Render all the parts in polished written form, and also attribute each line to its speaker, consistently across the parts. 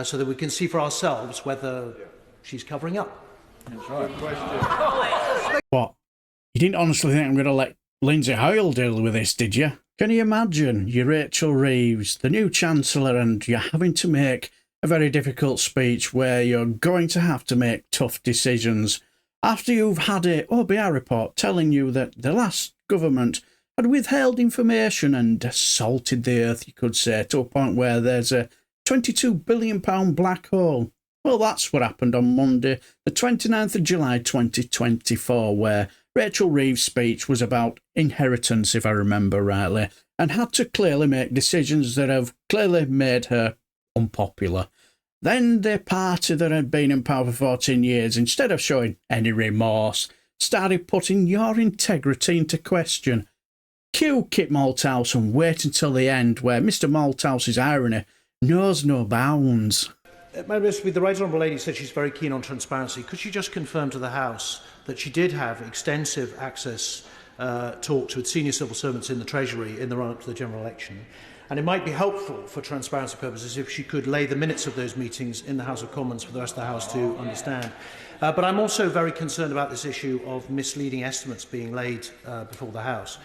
Speaker 1: so that we can see for ourselves whether she's covering up.
Speaker 2: That's right. Good question.
Speaker 3: What? You didn't honestly think I'm going to let Lindsay Hoyle deal with this, did you? Can you imagine? You're Rachel Reeves, the new Chancellor, and you're having to make a very difficult speech where you're going to have to make tough decisions after you've had a OBR report telling you that the last government had withheld information and assaulted the earth, you could say, to a point where there's a £22 billion black hole. Well, that's what happened on Monday, the 29th of July 2024, where Rachel Reeves' speech was about inheritance, if I remember rightly, and had to clearly make decisions that have clearly made her unpopular. Then the party that had been in power for 14 years, instead of showing any remorse, started putting your integrity into question. Cue Kit Malthouse and wait until the end, where Mr. Malthouse's irony knows no bounds.
Speaker 1: Madam Minister, the Right Honourable Lady said she's very keen on transparency. Could she just confirm to the House that she did have extensive access talks with senior civil servants in the Treasury in the run-up to the general election? And it might be helpful for transparency purposes if she could lay the minutes of those meetings in the House of Commons for the rest of the House to understand. But I'm also very concerned about this issue of misleading estimates being laid before the House.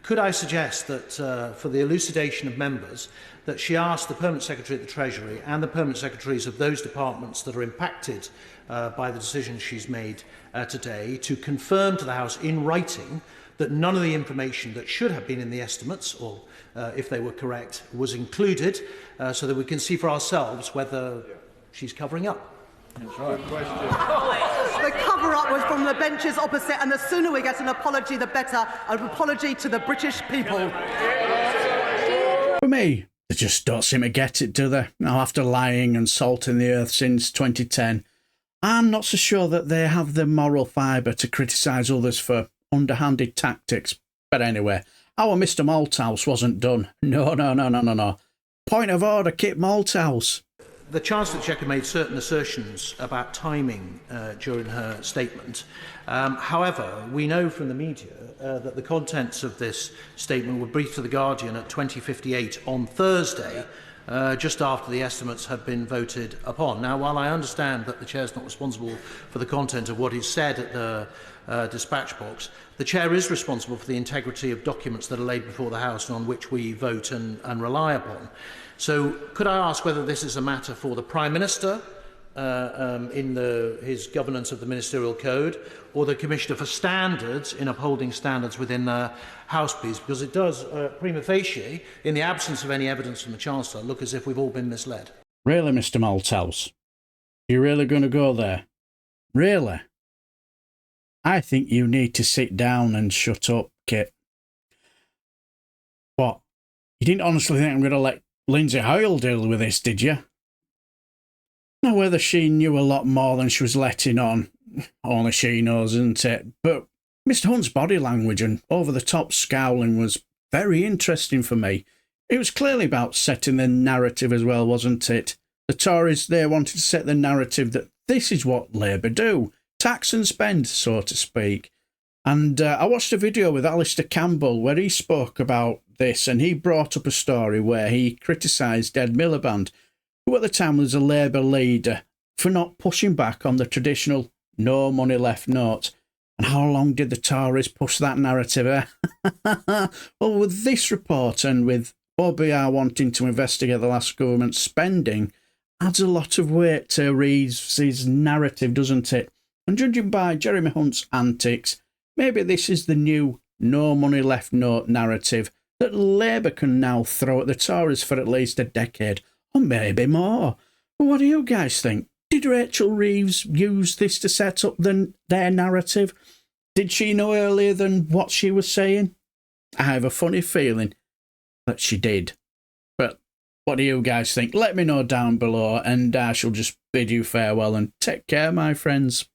Speaker 1: Could I suggest that for the elucidation of members, that she ask the Permanent Secretary at the Treasury and the Permanent Secretaries of those departments that are impacted by the decisions she's made today to confirm to the House in writing that none of the information that should have been in the estimates, or if they were correct, was included, so that we can see for ourselves whether she's covering up.
Speaker 2: That's right. Good question.
Speaker 4: The cover-up was from the benches opposite, and the sooner we get an apology, the better. An apology to the British people.
Speaker 3: For me, they just don't seem to get it, do they? Now, after lying and salting the earth since 2010, I'm not so sure that they have the moral fibre to criticise others for underhanded tactics. But anyway, our Mr. Malthouse wasn't done. No. Point of order, Kit Malthouse.
Speaker 1: The Chancellor made certain assertions about timing during her statement. However, we know from the media that the contents of this statement were briefed to The Guardian at 20:58 on Thursday, just after the estimates had been voted upon. Now, while I understand that the Chair is not responsible for the content of what is said at the dispatch box, the Chair is responsible for the integrity of documents that are laid before the House and on which we vote and rely upon. So could I ask whether this is a matter for the Prime Minister in his governance of the Ministerial Code, or the Commissioner for Standards in upholding standards within the House, please? Because it does, prima facie, in the absence of any evidence from the Chancellor, look as if we've all been misled.
Speaker 3: Really, Mr. Malthouse? You're really going to go there? Really? I think you need to sit down and shut up, Kit. What? You didn't honestly think I'm going to let Lindsay Hoyle deal with this, did you? Now, whether she knew a lot more than she was letting on, only she knows, isn't it? But Mr. Hunt's body language and over-the-top scowling was very interesting for me. It was clearly about setting the narrative as well, wasn't it? The Tories, they wanted to set the narrative that this is what Labour do. Tax and spend, so to speak. And I watched a video with Alistair Campbell where he spoke about this, and he brought up a story where he criticised Ed Miliband, who at the time was a Labour leader, for not pushing back on the traditional no money left note. And how long did the Tories push that narrative? Well, with this report and with OBR wanting to investigate the last government's spending, adds a lot of weight to Reeves' narrative, doesn't it? And judging by Jeremy Hunt's antics, maybe this is the new no money left note narrative that Labour can now throw at the Tories for at least a decade, or maybe more. But what do you guys think? Did Rachel Reeves use this to set up their narrative? Did she know earlier than what she was saying? I have a funny feeling that she did. But what do you guys think? Let me know down below, and I shall just bid you farewell and take care, my friends.